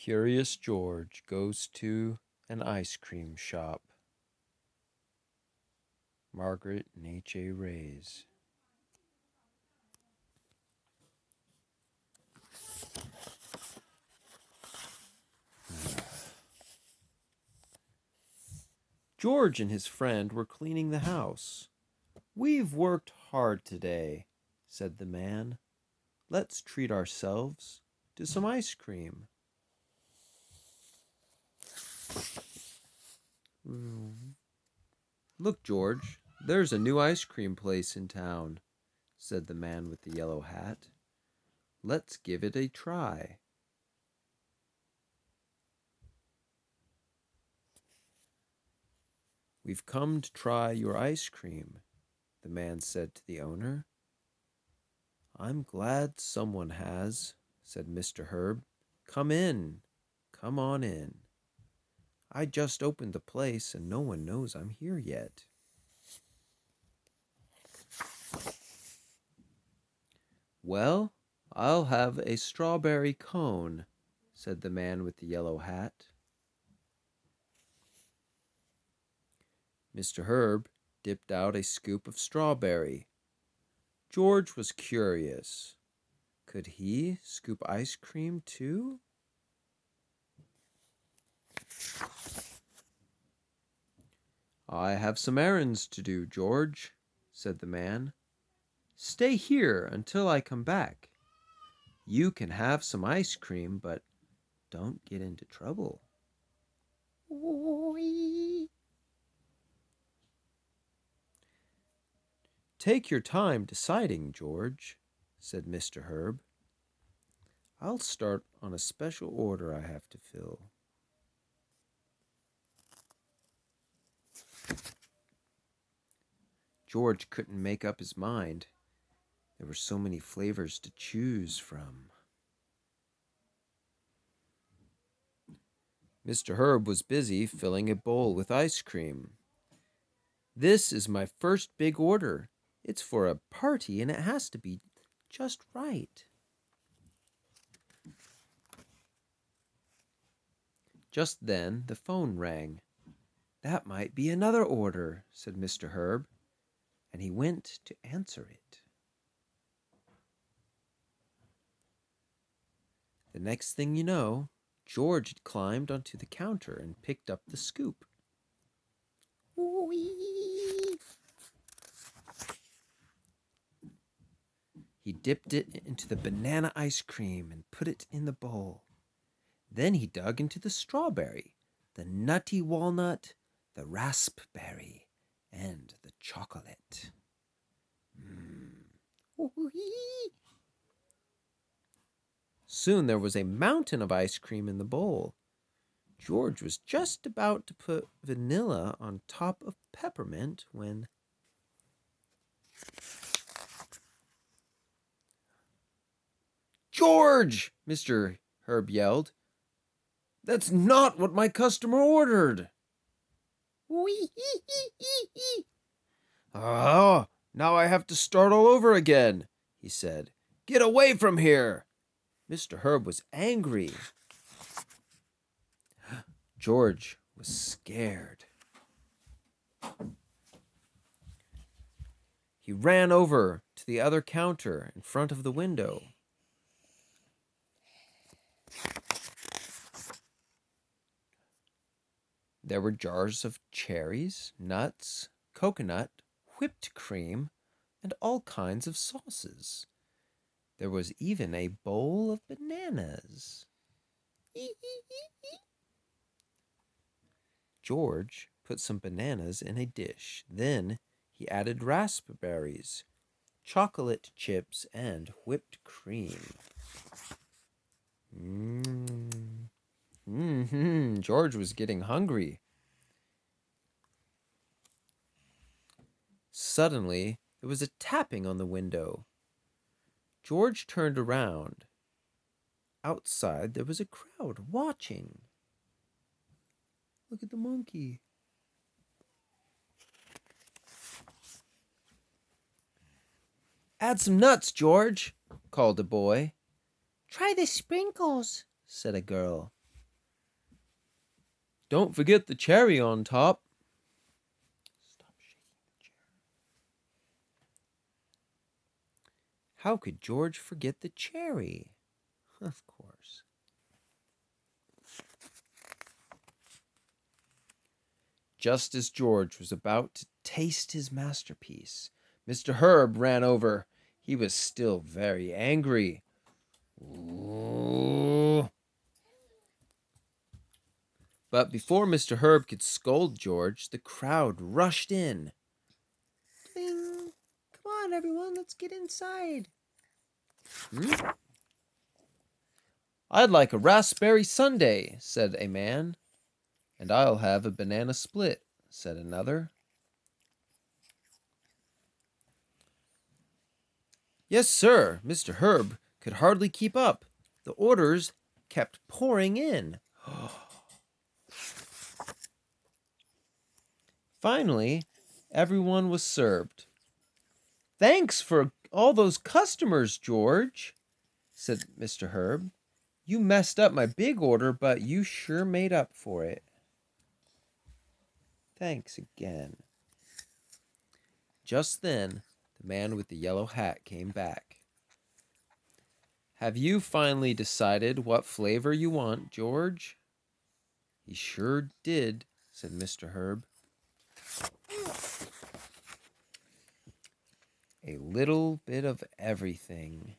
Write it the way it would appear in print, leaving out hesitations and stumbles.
Curious George goes to an ice cream shop. Margaret and H.A. Rays. George and his friend were cleaning the house. "We've worked hard today," said the man. "Let's treat ourselves to some ice cream." "Look, George, there's a new ice cream place in town," said the man with the yellow hat. "Let's give it a try." "We've come to try your ice cream," the man said to the owner. "I'm glad someone has," said Mr. Herb. "Come in. Come on in. I just opened the place and no one knows I'm here yet." "Well, I'll have a strawberry cone," said the man with the yellow hat. Mr. Herb dipped out a scoop of strawberry. George was curious. Could he scoop ice cream too? "I have some errands to do, George," said the man. "Stay here until I come back. You can have some ice cream, but don't get into trouble." "Take your time deciding, George," said Mr. Herb. "I'll start on a special order I have to fill." George couldn't make up his mind. There were so many flavors to choose from. Mr. Herb was busy filling a bowl with ice cream. "This is my first big order. It's for a party and it has to be just right." Just then the phone rang. "That might be another order," said Mr. Herb, and he went to answer it. The next thing you know, George had climbed onto the counter and picked up the scoop. He dipped it into the banana ice cream and put it in the bowl. Then he dug into the strawberry, the nutty walnut, the raspberry, and the chocolate. Soon there was a mountain of ice cream in the bowl. George was just about to put vanilla on top of peppermint when... "George!" Mr. Herb yelled. "That's not what my customer ordered." "Oh, now I have to start all over again," he said. "Get away from here." Mr. Herb was angry. George was scared. He ran over to the other counter in front of the window. There were jars of cherries, nuts, coconut, whipped cream, and all kinds of sauces. There was even a bowl of bananas. George put some bananas in a dish. Then he added raspberries, chocolate chips, and whipped cream. George was getting hungry. Suddenly, there was a tapping on the window. George turned around. Outside, there was a crowd watching. "Look at the monkey." "Add some nuts, George," called a boy. "Try the sprinkles," said a girl. Don't forget the cherry on top. Stop shaking the chair. How could George forget the cherry? Of course. Just as George was about to taste his masterpiece, Mr. Herb ran over. He was still very angry. Ooh. But before Mr. Herb could scold George, the crowd rushed in. Ding! Come on, everyone, let's get inside. I'd like a raspberry sundae, said a man. And I'll have a banana split, said another. Yes, sir, Mr. Herb could hardly keep up. The orders kept pouring in. Finally, everyone was served. Thanks for all those customers, George, said Mr. Herb. You messed up my big order, but you sure made up for it. Thanks again. Just then, the man with the yellow hat came back. Have you finally decided what flavor you want, George? He sure did, said Mr. Herb. A little bit of everything,